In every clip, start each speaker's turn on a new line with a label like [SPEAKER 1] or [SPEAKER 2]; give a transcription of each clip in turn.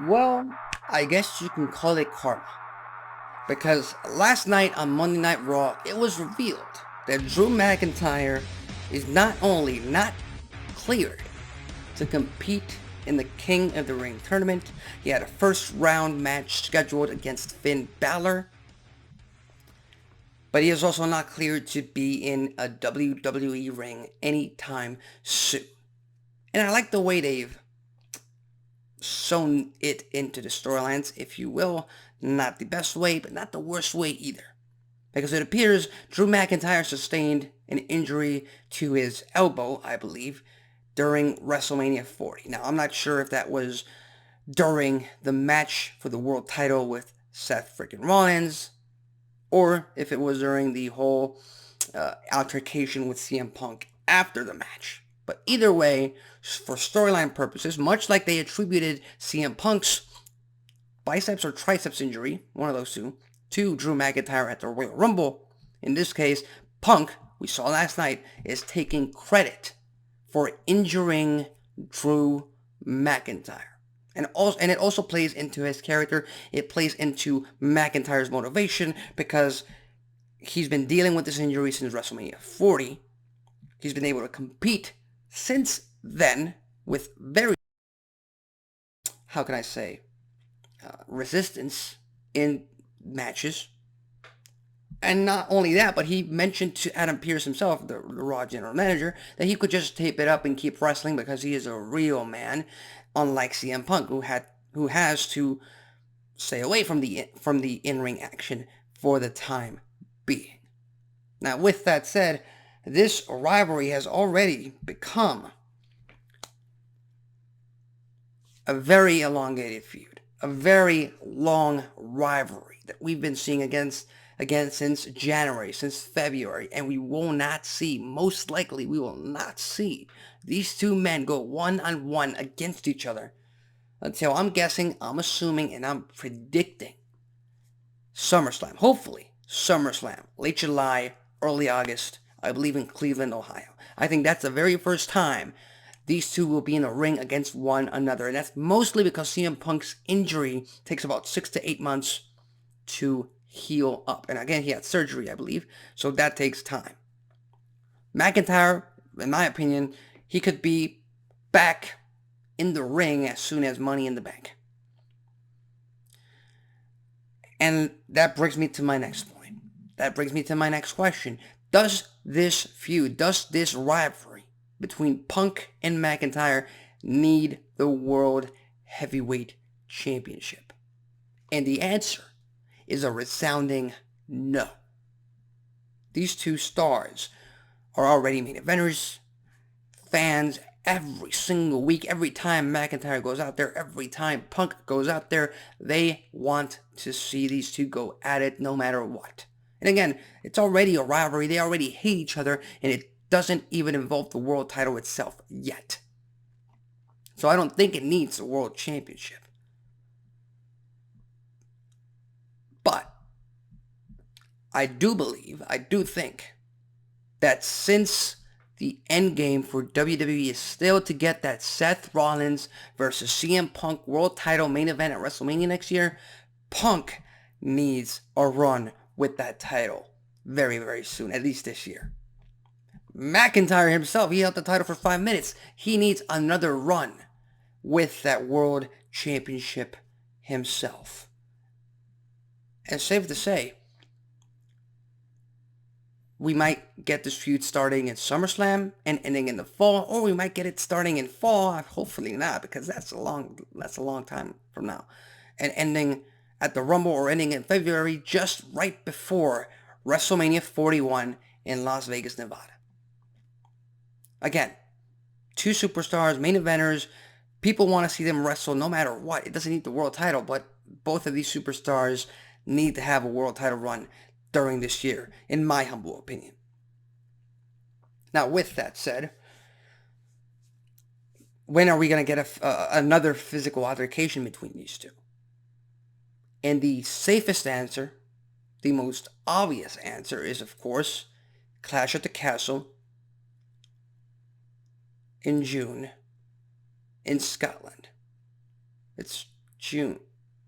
[SPEAKER 1] Well, I guess you can call it karma. Because last night on Monday Night Raw, it was revealed that Drew McIntyre is not only not cleared to compete in the King of the Ring tournament, he had a first round match scheduled against Finn Balor, but he is also not cleared to be in a WWE ring anytime soon. And I like the way they've sewn it into the storylines, if you will. Not the best way, but not the worst way either. Because it appears Drew McIntyre sustained an injury to his elbow, I believe, during WrestleMania 40. Now, I'm not sure if that was during the match for the world title with Seth freaking Rollins, or if it was during the whole altercation with CM Punk after the match. But either way, for storyline purposes, much like they attributed CM Punk's biceps or triceps injury, one of those two, to Drew McIntyre at the Royal Rumble, in this case, Punk, we saw last night, is taking credit for injuring Drew McIntyre. And it also plays into his character. It plays into McIntyre's motivation because he's been dealing with this injury since WrestleMania 40. He's been able to compete since then with very, how can I say, resistance in matches. And not only that, but he mentioned to Adam Pearce himself, the Raw general manager, that he could just tape it up and keep wrestling because he is a real man, unlike CM Punk, who has to stay away from the in-ring action for the time being. Now, with that said, this rivalry has already become a very elongated feud, a very long rivalry that we've been seeing again since January, since February, and we will not see, most likely we will not see these two men go one-on-one against each other until I'm guessing, I'm assuming, and I'm predicting SummerSlam. Hopefully, SummerSlam, late July, early August, I believe in Cleveland, Ohio. I think that's the very first time these two will be in a ring against one another. And that's mostly because CM Punk's injury takes about 6 to 8 months to heal up. And again, he had surgery, I believe, so that takes time. McIntyre, in my opinion, he could be back in the ring as soon as Money in the Bank. And that brings me to my next point. That brings me to my next question. Does this feud, does this rivalry between Punk and McIntyre need the World Heavyweight Championship? And the answer is a resounding no. These two stars are already main eventers. Fans every single week, every time McIntyre goes out there, every time Punk goes out there, they want to see these two go at it no matter what. And again, it's already a rivalry. They already hate each other, and it doesn't even involve the world title itself yet. So I don't think it needs a world championship. But I do think that since the end game for WWE is still to get that Seth Rollins versus CM Punk world title main event at WrestleMania next year, Punk needs a run with that title very, very soon, at least this year. McIntyre himself, he held the title for 5 minutes. He needs another run with that world championship himself. And safe to say, we might get this feud starting in SummerSlam and ending in the fall, or we might get it starting in fall. Hopefully not, because that's a long time from now, and ending at the Rumble or ending in February, just right before WrestleMania 41 in Las Vegas, Nevada. Again, two superstars, main eventers. People want to see them wrestle no matter what. It doesn't need the world title, but both of these superstars need to have a world title run during this year, in my humble opinion. Now, with that said, when are we going to get another physical altercation between these two? And the safest answer, the most obvious answer, is, of course, Clash at the Castle in June in Scotland. It's June.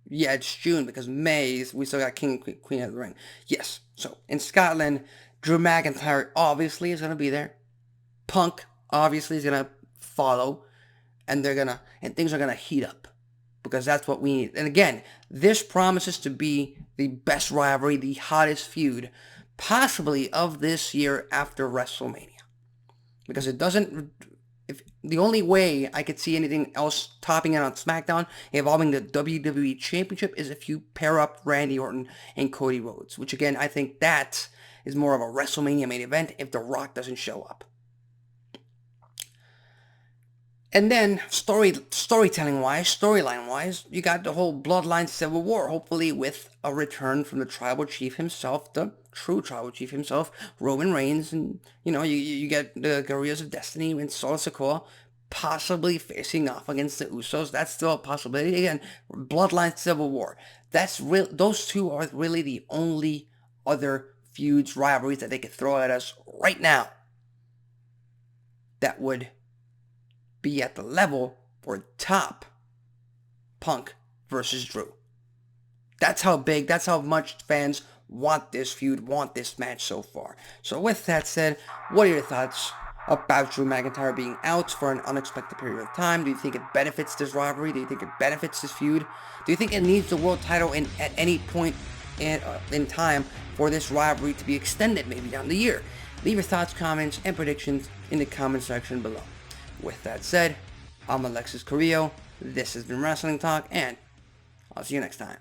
[SPEAKER 1] Yeah, it's June because May, we still got King and Queen of the Ring. Yes, so in Scotland, Drew McIntyre obviously is going to be there. Punk obviously is going to follow. And things are going to heat up. Because that's what we need. And again, this promises to be the best rivalry, the hottest feud, possibly of this year after WrestleMania. Because it doesn't... The only way I could see anything else topping it on SmackDown involving the WWE Championship is if you pair up Randy Orton and Cody Rhodes, which again, I think that is more of a WrestleMania main event if The Rock doesn't show up. And then, storyline-wise, you got the whole Bloodline Civil War, hopefully with a return from the Tribal Chief himself, the true Tribal Chief himself, Roman Reigns, and, you get the Guerrillas of Destiny and Solo Sikoa possibly facing off against the Usos. That's still a possibility. Again, Bloodline Civil War. Those two are really the only other feuds, rivalries that they could throw at us right now that would be at the level or top Punk versus Drew. That's how big, that's how much fans want this feud, want this match so far. So with that said, what are your thoughts about Drew McIntyre being out for an unexpected period of time? Do you think it benefits this rivalry? Do you think it benefits this feud? Do you think it needs the world title at any point in time for this rivalry to be extended maybe down the year? Leave your thoughts, comments, and predictions in the comment section below. With that said, I'm Alexis Carrillo, this has been Wrestling Talk, and I'll see you next time.